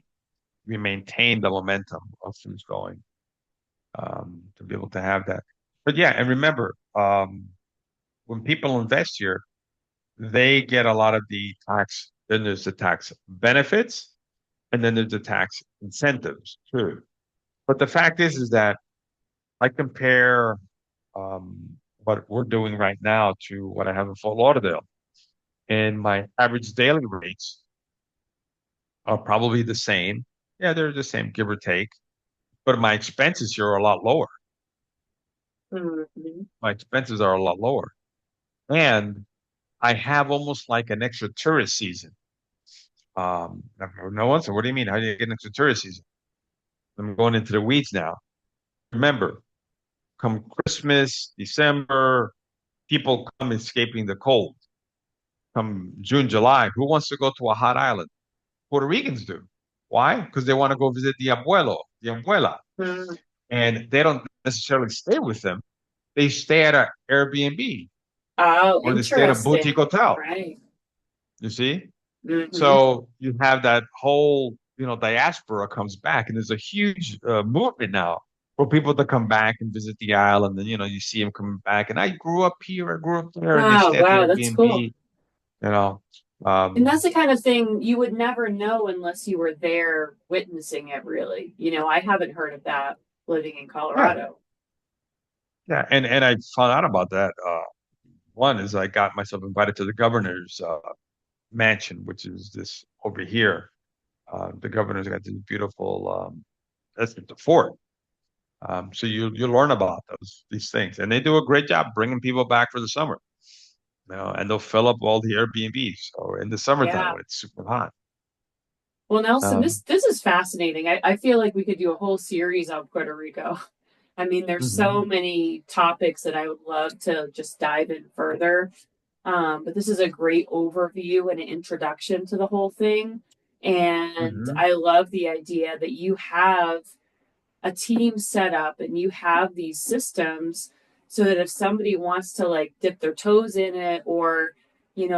We maintain the momentum of things going to be able to have that. But yeah, and remember, when people invest here, they get a lot of the tax. Then there's the tax benefits, and then there's the tax incentives too. But the fact is that I compare what we're doing right now to what I have in Fort Lauderdale, and my average daily rates are probably the same. Yeah, they're the same, give or take. But my expenses here are a lot lower. Mm-hmm. My expenses are a lot lower. And I have almost like an extra tourist season. No one said, what do you mean? How do you get an extra tourist season? I'm going into the weeds now. Remember, come Christmas, December, people come escaping the cold. Come June, July, who wants to go to a hot island? Puerto Ricans do. Why? Because they want to go visit the abuelo, the abuela. Mm-hmm. And they don't necessarily stay with them. They stay at an Airbnb Oh, or they stay at a boutique interesting. hotel. Right. You see? Mm-hmm. So you have that whole, diaspora comes back, and there's a huge movement now for people to come back and visit the island. And you see them coming back. And I grew up here, I grew up there, and they Oh, stay at the wow, that's Airbnb. cool. You know, And um, that's the kind of thing you would never know unless you were there witnessing it, really. I haven't heard of that living in yeah, Colorado. yeah. And I found out about that. One is I got myself invited to the governor's mansion, which is this over here. The governor's got this beautiful, that's the fort. So you learn about these things, and they do a great job bringing people back for the summer. And they'll fill up all the Airbnbs. So in the summertime Yeah. when it's super hot. Well, Nelson, Um, this is fascinating. I feel like we could do a whole series on Puerto Rico. I mean, there's so mhm, many topics that I would love to just dive in further. But this is a great overview and an introduction to the whole thing. And mhm. I love the idea that you have a team set up and you have these systems so that if somebody wants to like dip their toes in it or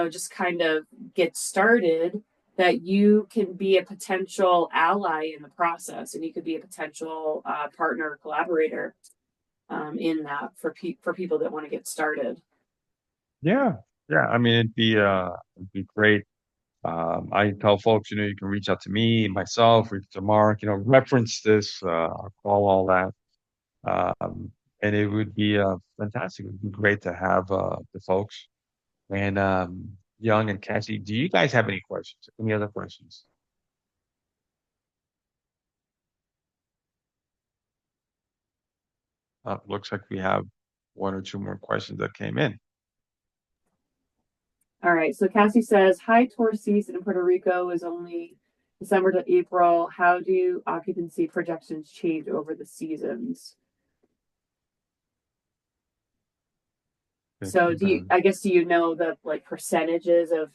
just kind of get started, that you can be a potential ally in the process and you could be a potential partner or collaborator in that for people that want to get started. Yeah, yeah. I mean, it'd be great. I tell folks, you can reach out to me, myself, reach to Mark, reference this, I'll call all that. Um, and it would be fantastic. It would be great to have the folks. And Young and Cassie, do you guys have any questions? Any other questions? Looks like we have one or two more questions that came in. All right. So Cassie says, high tour season in Puerto Rico is only December to April. How do occupancy projections change over the seasons? Okay, So I guess, do you know the like percentages of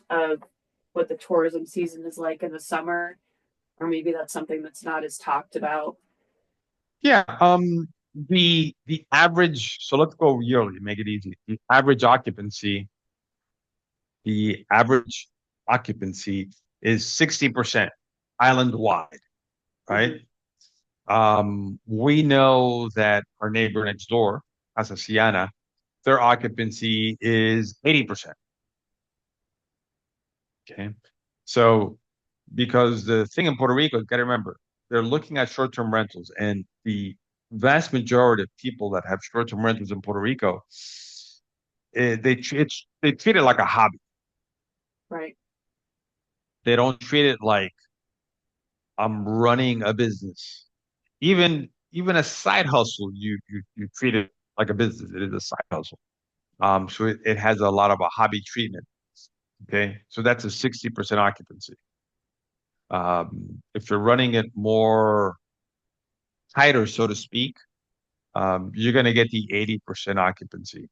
what the tourism season is like in the summer? Or maybe that's something that's not as talked about. Yeah, the average, so let's go yearly, make it easy. The average occupancy is 60% island wide, Mm-hmm. right? We know that our neighbor next door, Casa Siana, their occupancy is 80%. Okay. So, because the thing in Puerto Rico, you got to remember, they're looking at short-term rentals, and the vast majority of people that have short-term rentals in Puerto Rico, they treat it like a hobby. Right. They don't treat it like I'm running a business. Even a side hustle, you treat it. like a business. It is a side hustle. So it has a lot of a hobby treatment. Okay. So that's a 60% occupancy. If you're running it more tighter, so to speak, you're going to get the 80% occupancy.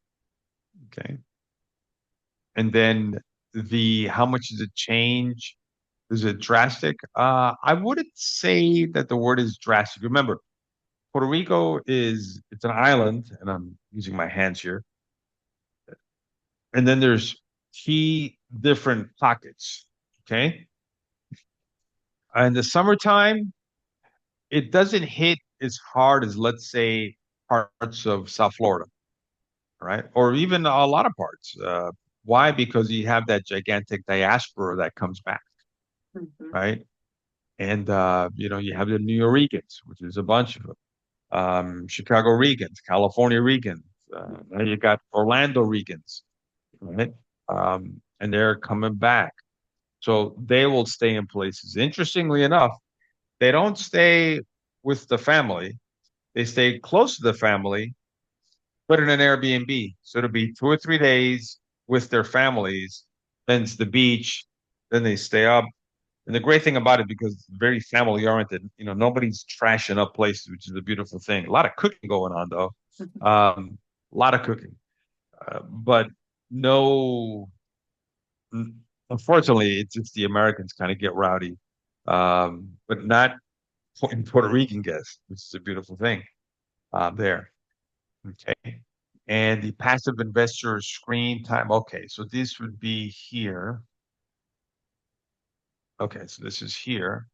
Okay. And then how much does it change? Is it drastic? I wouldn't say that the word is drastic. Remember, Puerto Rico it's an island, and I'm using my hands here. And then there's key different pockets. Okay. In the summertime, it doesn't hit as hard as, let's say, parts of South Florida, right? Or even a lot of parts. Why? Because you have that gigantic diaspora that comes back, Mhm. right? And you have the New Yorkers, which is a bunch of them. Chicago Regans, California Regans. Now you got Orlando Regans, right? And they're coming back. So they will stay in places. Interestingly enough, they don't stay with the family. They stay close to the family, but in an Airbnb. So it'll be 2 or 3 days with their families. Then it's the beach. Then they stay up. And the great thing about it, because it's very family oriented, nobody's trashing up places, which is a beautiful thing. A lot of cooking going on, though. A lot of cooking. But no, unfortunately, it's just the Americans kind of get rowdy, but not in Puerto Rican guests, which is a beautiful thing there. Okay. And the passive investor screen time. Okay. So this would be here. Okay. So this is here.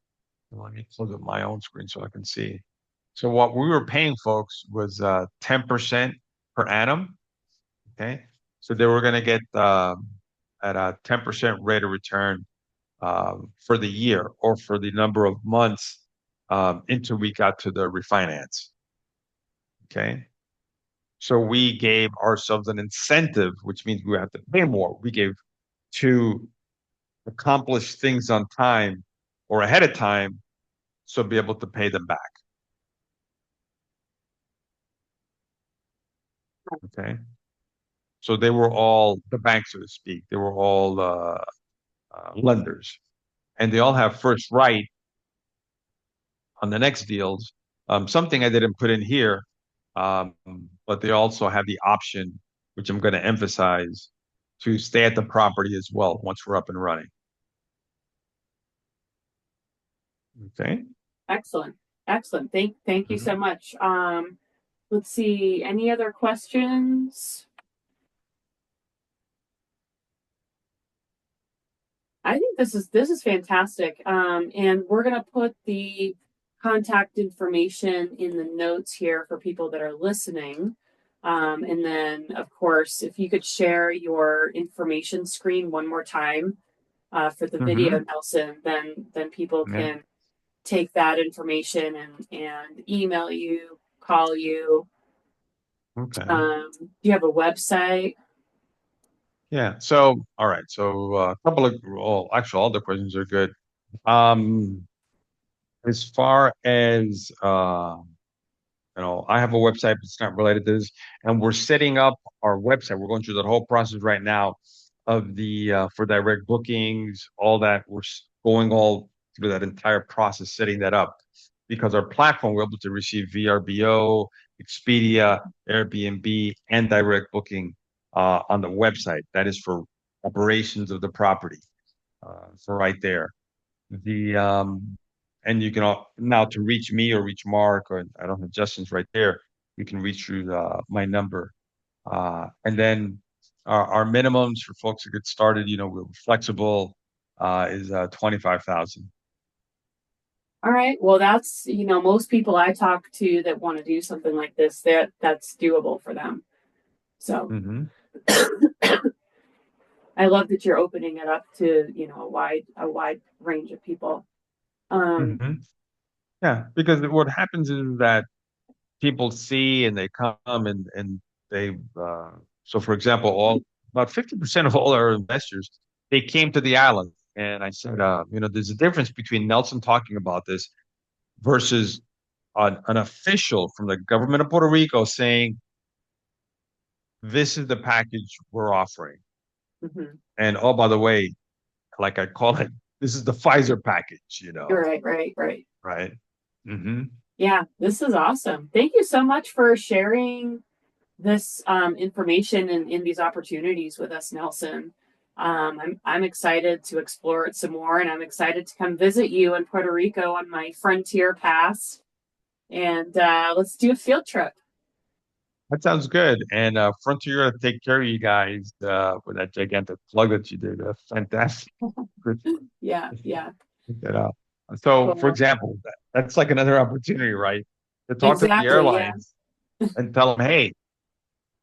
Let me close up my own screen so I can see. So what we were paying folks was 10% per annum. Okay. So they were going to get at a 10% rate of return for the year or for the number of months until we got to the refinance. Okay. So we gave ourselves an incentive, which means we have to pay more. We gave to accomplish things on time or ahead of time, so be able to pay them back. Okay. So they were all the banks, so to speak. They were all lenders, and they all have first right on the next deals. Something I didn't put in here, um, but they also have the option, which I'm going to emphasize, to stay at the property as well once we're up and running. Okay. Excellent. Excellent. Thank you so Mhm. much. Let's see. Any other questions? I think this is fantastic. And we're gonna put the contact information in the notes here for people that are listening. And then, of course, if you could share your information screen one more time for the video, Mm-hmm. Nelson, then people Yeah. can take that information and email you, call you. Okay. Do you have a website? Yeah. So, all right. So, a couple of, well, actually, all the questions are good. Um, as far as I have a website, but it's not related to this, and we're setting up our website. We're going through that whole process right now of the for direct bookings, all that. Going all through that entire process, setting that up, because our platform we're able to receive VRBO, Expedia, Airbnb, and direct booking on the website. That is for operations of the property. So right there. The and you can now to reach me or reach Mark, or I don't have Justin's right there. You can reach through my number. And then our minimums for folks to get started, we're flexible, is 25,000. All right. Well, that's, most people I talk to that want to do something like this, that's doable for them. So Mm-hmm. I love that you're opening it up to, a wide range of people. Um, Mm-hmm. Yeah, because what happens is that people see and they come and they so for example, all about 50% of all our investors, they came to the island. And I said, there's a difference between Nelson talking about this versus an official from the government of Puerto Rico saying this is the package we're offering. Hmm. And oh, by the way, like I call it, this is the Pfizer package, You're right, right, right. right? Hmm. Yeah, this is awesome. Thank you so much for sharing this information and these opportunities with us, Nelson. I'm excited to explore it some more, and I'm excited to come visit you in Puerto Rico on my Frontier Pass. And let's do a field trip. That sounds good. And Frontier, take care of you guys for that gigantic plug that you did. Fantastic. Good. Yeah, yeah, That, so, for cool. example, that's like another opportunity, right? To talk to the Exactly. Yeah. airlines and tell them, hey,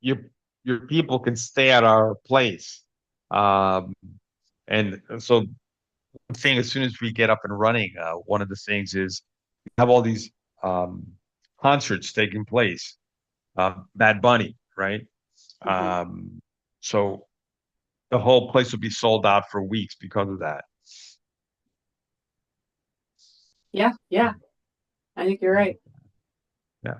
your your people can stay at our place. Um, and so, one thing as soon as we get up and running, one of the things is we have all these um, concerts taking place. Bad Bunny, right? Hmm. Um, so the whole place will be sold out for weeks because of that. Yeah, yeah. I think you're right. Yeah.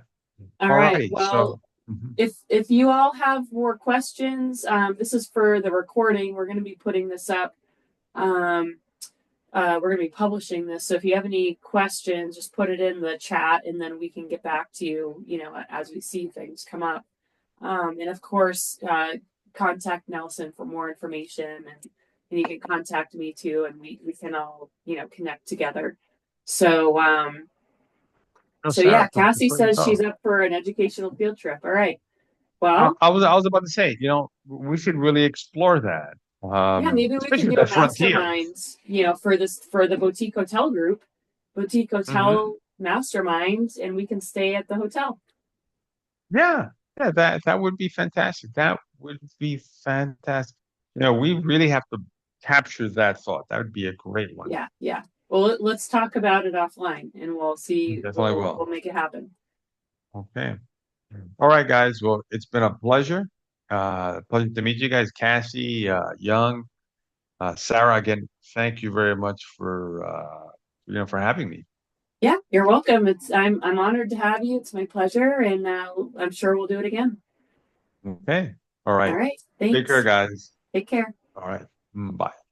All All right. right. Well, So, mhm. if you all have more questions, this is for the recording. We're going to be putting this up. Um, we're going to be publishing this. So if you have any questions, just put it in the chat, and then we can get back to you. As we see things come up. And of course, contact Nelson for more information, and you can contact me too, and we can all connect together. So No, so yeah, Sarah, thank you Cassie for your says she's thought. up for an educational field trip. All right. Well, I was about to say, we should really explore that. yeah, maybe we can Especially do with a that frontier. mastermind, for the boutique hotel group, boutique Hmm. hotel mastermind, and we can stay at the hotel. Yeah, yeah, that would be fantastic. That would be fantastic. We really have to capture that thought. That would be a great one. Yeah, yeah. Well, let's talk about it offline, and we'll We see. definitely We'll will. make it happen. Okay. All right, guys. Well, it's been a pleasure. Pleasure to meet you guys, Cassie, Young, Sarah. Again, thank you very much for having me. Yeah, you're welcome. I'm honored to have you. It's my pleasure, and I'm sure we'll do it again. Okay. All All right. right. Take care, Thanks. guys. Take care. All right. Bye.